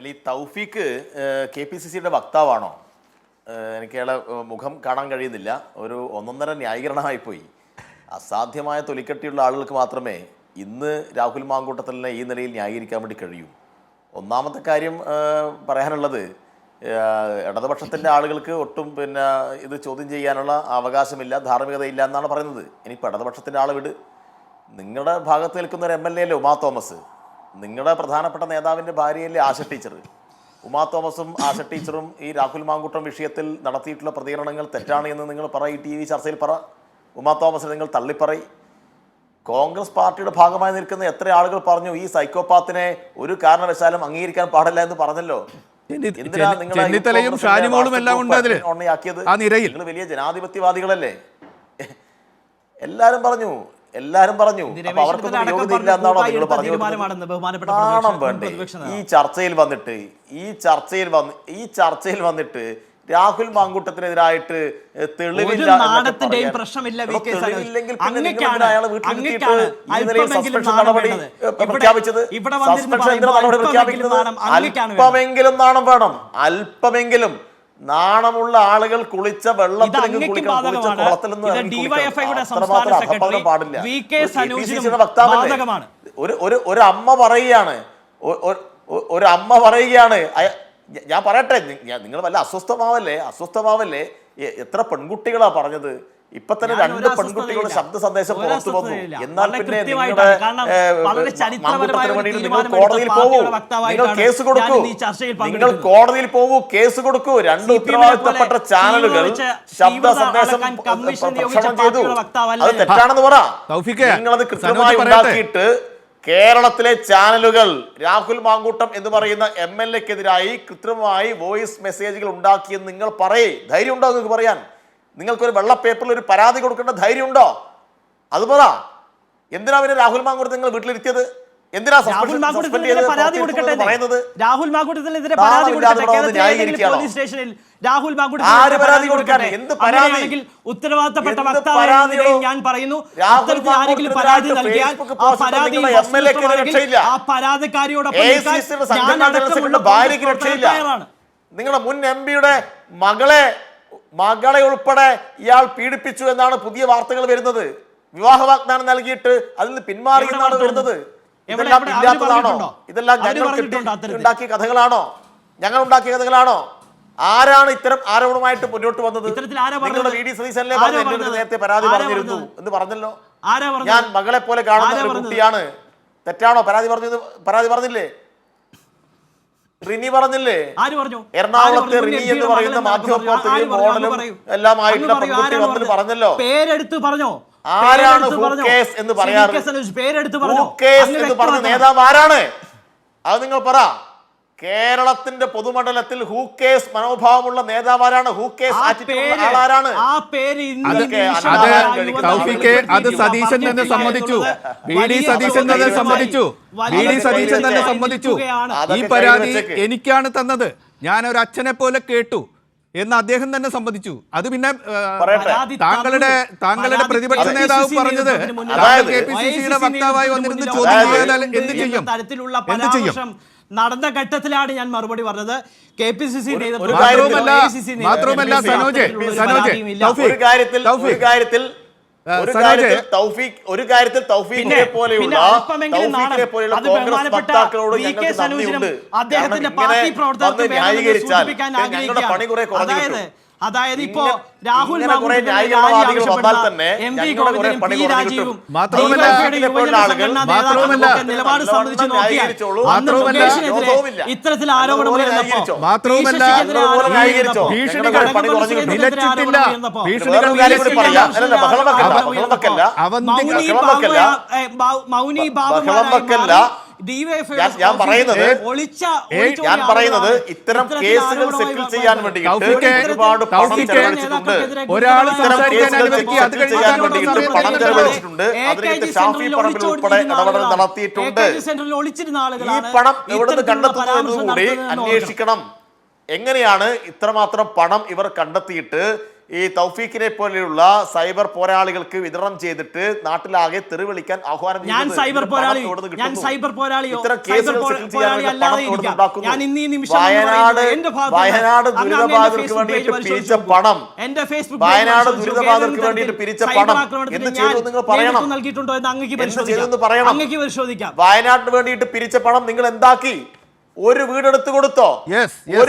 അല്ല ഈ തൗഫീക്ക് KPCCയുടെ വക്താവാണോ? എനിക്ക് അയാളെ മുഖം കാണാൻ കഴിയുന്നില്ല. ഒരു ഒന്നൊന്നര ന്യായീകരണമായിപ്പോയി. അസാധ്യമായ തൊലിക്കട്ടിയുള്ള ആളുകൾക്ക് മാത്രമേ ഇന്ന് രാഹുൽ മാങ്കൂട്ടത്തലിനെ ഈ നിലയിൽ ന്യായീകരിക്കാൻ വേണ്ടി കഴിയൂ. ഒന്നാമത്തെ കാര്യം പറയാനുള്ളത്, ഇടതുപക്ഷത്തിൻ്റെ ആളുകൾക്ക് ഒട്ടും ഇത് ചോദ്യം ചെയ്യാനുള്ള അവകാശമില്ല, ധാർമ്മികതയില്ല എന്നാണ് പറയുന്നത്. ഇനിയിപ്പോൾ ഇടതുപക്ഷത്തിൻ്റെ ആൾ വിട്, നിങ്ങളുടെ ഭാഗത്ത് നിൽക്കുന്ന ഒരു MLA അല്ലേ ഉമാ തോമസ്, നിങ്ങളുടെ പ്രധാനപ്പെട്ട നേതാവിൻ്റെ ഭാര്യയല്ലേ ആശ ടീച്ചർ. ഉമാ തോമസും ആശ ടീച്ചറും ഈ രാഹുൽ മാങ്കൂട്ടം വിഷയത്തിൽ നടത്തിയിട്ടുള്ള പ്രതികരണങ്ങൾ തെറ്റാണ് എന്ന് നിങ്ങൾ പറയും. TV ചർച്ചയിൽ പറ. ഉമാ തോമസിനെ നിങ്ങൾ തള്ളിപ്പറയും. കോൺഗ്രസ് പാർട്ടിയുടെ ഭാഗമായി നിൽക്കുന്ന എത്ര ആളുകൾ പറഞ്ഞു ഈ സൈക്കോപാത്തിനെ ഒരു കാരണവശാലും അംഗീകരിക്കാൻ പാടില്ല എന്ന് പറഞ്ഞല്ലോ. എന്തിനാ നിങ്ങൾ വലിയ ജനാധിപത്യവാദികളല്ലേ? എല്ലാരും പറഞ്ഞു. അവർക്കൊന്നും യോഗ്യതയില്ല എന്നാണോ നിങ്ങൾ പറഞ്ഞത്? നാണം വേണ്ടേ? ഈ ചർച്ചയിൽ വന്നിട്ട് രാഹുൽ മാങ്കൂട്ടത്തിനെതിരായിട്ട് തെളിവില്ലെങ്കിൽ അല്പമെങ്കിലും നാണം വേണം. അല്പമെങ്കിലും നാണമുള്ള ആളുകൾ കുളിച്ച വെള്ളത്തിൽ പാടില്ല. ഒരു അമ്മ പറയുകയാണ്, ഞാൻ പറയട്ടെ, നിങ്ങൾ വല്ല അസ്വസ്ഥമാവല്ലേ. എത്ര പെൺകുട്ടികളാ പറഞ്ഞത്? ഇപ്പൊ തന്നെ 2 പെൺകുട്ടികളുടെ ശബ്ദ സന്ദേശം പുറത്തു വന്നു. എന്നാൽ പിന്നെ നിങ്ങളുടെ നിങ്ങൾ കോടതിയിൽ പോകൂ, നിങ്ങൾ കേസ് കൊടുക്കൂ, കേസ് കൊടുക്കൂ. 2 ഉത്തരവാദിത്തപ്പെട്ട ചാനലുകൾ ശബ്ദ സന്ദേശം പ്രക്ഷേപണം ചെയ്തു. അത് തെറ്റാണെന്ന് പറ. നിങ്ങളത് കൃത്യമായി ഉണ്ടാക്കിയിട്ട് കേരളത്തിലെ ചാനലുകൾ രാഹുൽ മാങ്കൂട്ടം എന്ന് പറയുന്ന MLA-ക്കെതിരായി കൃത്രിമമായി വോയിസ് മെസ്സേജുകൾ ഉണ്ടാക്കിയെന്ന് നിങ്ങൾ പറയേ. ധൈര്യം ഉണ്ടോ നിങ്ങൾക്ക് പറയാൻ? നിങ്ങൾക്കൊരു വെള്ള പേപ്പറിൽ ഒരു പരാതി കൊടുക്കേണ്ട ധൈര്യം ഉണ്ടോ? അത് പറ. എന്തിനാ പിന്നെ രാഹുൽ മാങ്കൂട്ടം നിങ്ങൾ വീട്ടിലിരുത്തിയത്? എന്തിനാ രാഹുൽ മാങ്കൂട്ടത്തിനെതിരെ പരാതി കൊടുക്കട്ടെ? രാഹുൽ മാങ്കൂട്ടത്തിനെതിരെ പരാതി പോലീസ് സ്റ്റേഷനിൽ രാഹുൽ മാങ്കൂട്ടത്തിൽ ഉത്തരവാദിത്തപ്പെട്ട വക്താവിനെതിരെ ഞാൻ പറയുന്നു, ആരെങ്കിലും പരാതി നൽകിയാൽ ആ പരാതിക്കാരിയോടൊപ്പം നിങ്ങളുടെ മുൻ MP-യുടെ മകളെ ഉൾപ്പെടെ ഇയാൾ പീഡിപ്പിച്ചു എന്നാണ് പുതിയ വാർത്തകൾ വരുന്നത്. വിവാഹ വാഗ്ദാനം നൽകിയിട്ട് അതിൽ നിന്ന് പിന്മാറി എന്നാണ് വരുന്നത്. ഇതെല്ലാം ഇല്ലാത്തതാണോ? ഇതെല്ലാം ഞങ്ങൾ ഉണ്ടാക്കിയ കഥകളാണോ? ആരാണ് ഇത്തരം ആരോപണമായിട്ട് മുന്നോട്ട് വന്നത്? നിങ്ങളുടെ VD സതീശനല്ലേ നേരത്തെ പരാതി പറഞ്ഞിരുന്നു എന്ന് പറഞ്ഞല്ലോ. ഞാൻ മകളെ പോലെ കാണുന്ന ഒരു കുട്ടിയാണ്. തെറ്റാണോ? പരാതി പറഞ്ഞില്ലേ? റിനി പറഞ്ഞില്ലേ? എറണാകുളത്തെ റിനി എന്ന് പറയുന്ന മാധ്യമപ്രവർത്തകയും മോഡലും എല്ലാം ആയിട്ടുള്ള പെൺകുട്ടി വന്നിട്ട് പറഞ്ഞല്ലോ. പേരെടുത്ത് പറഞ്ഞോ? ആരാണ് ഹൂക്കേസ് എന്ന് പറയാറ്? ഹൂക്കേസ് എന്ന് പറഞ്ഞ നേതാവ് ആരാണ്? അത് നിങ്ങൾ പറ. കേരളത്തിന്റെ പൊതുമണ്ഡലത്തിൽ ഹൂക്കേസ് മനോഭാവമുള്ള നേതാവ് ആരാണ്? ഹൂക്കേസ് ആളാരാണ്? അത് സതീശൻ തന്നെ സമ്മതിച്ചു. VD സതീശൻ തന്നെ സമ്മതിച്ചു. ഈ പരാതി എനിക്കാണ് തന്നത്, ഞാൻ ഒരു അച്ഛനെ പോലെ കേട്ടു എന്ന് അദ്ദേഹം തന്നെ സമ്മതിച്ചു. അത് പിന്നെ താങ്കളുടെ പ്രതിപക്ഷ നേതാവ് പറഞ്ഞത് KPCCയുടെ വക്താവായി വന്നിരുന്ന് ചോദ്യം ചെയ്താൽ എന്ത് ചെയ്യും? നടന്ന ഘട്ടത്തിലാണ് ഞാൻ മറുപടി പറഞ്ഞത്. KPCC മാത്രമല്ല സനോജ്, ഒരു കാര്യത്തിൽ തൗഫീഖിനെ പോലെയുള്ള കോൺഗ്രസ് വക്താക്കളോട് ഞങ്ങൾക്ക് നന്ദിയുണ്ട്. അദ്ദേഹത്തിന്റെ പാർട്ടി പ്രവർത്തകർക്ക് പണി കുറെ കുറഞ്ഞു. അതായത് ഇപ്പോ രാഹുൽ നിലപാട് സംബന്ധിച്ച് നോക്കിയാൽ ഇത്തരത്തിൽ ആരോപണങ്ങൾ മൗനി ബാബുമാരായ ഞാൻ പറയുന്നത് ഇത്തരം കേസുകൾ സെറ്റിൽ ചെയ്യാൻ വേണ്ടിയിട്ട് ഒരുപാട് പണം ചെലവഴിച്ചിട്ടുണ്ട്. പണം ചെലവഴിച്ചിട്ടുണ്ട്. അതിലേക്ക് ഷാഫി പറമ്പിൽ ഉൾപ്പെടെ ഇടപെടൽ നടത്തിയിട്ടുണ്ട്. ഈ പണം എവിടുന്ന് കണ്ടെത്തുന്നു എന്നുകൂടി അന്വേഷിക്കണം. എങ്ങനെയാണ് ഇത്രമാത്രം പണം ഇവർ കണ്ടെത്തിയിട്ട് ഈ തൗഫീഖിനെ പോലെയുള്ള സൈബർ പോരാളികൾക്ക് വിതരണം ചെയ്തിട്ട് നാട്ടിലാകെ തെറി വിളിക്കാൻ ആഹ്വാനം ഞാൻ ചെയ്യുന്നത് സൈബർ പോരാളി, ഞാൻ സൈബർ പോരാളിയോ സൈബർ പോരാളി അല്ലാതെ ഇരിക്കാം. ഞാൻ ഇന്ന് ഈ നിമിഷം വയനാട് ദുരിതബാധിതർക്ക് വേണ്ടിയിട്ട് പിരിച്ച പണം, വയനാട് ദുരിതബാധിതർക്ക് വേണ്ടിയിട്ട് പിരിച്ച പണം എന്ത് ചെയ്തു നിങ്ങൾ പറയണം. നൽകിയിട്ടുണ്ടോ എന്ന് അങ്ങേക്ക് പരിശോധിക്കാം. വയനാടിന് വേണ്ടിയിട്ട് പിരിച്ച പണം നിങ്ങൾ എന്താക്കി? ഒരു വീടെടുത്ത് കൊടുത്തോ?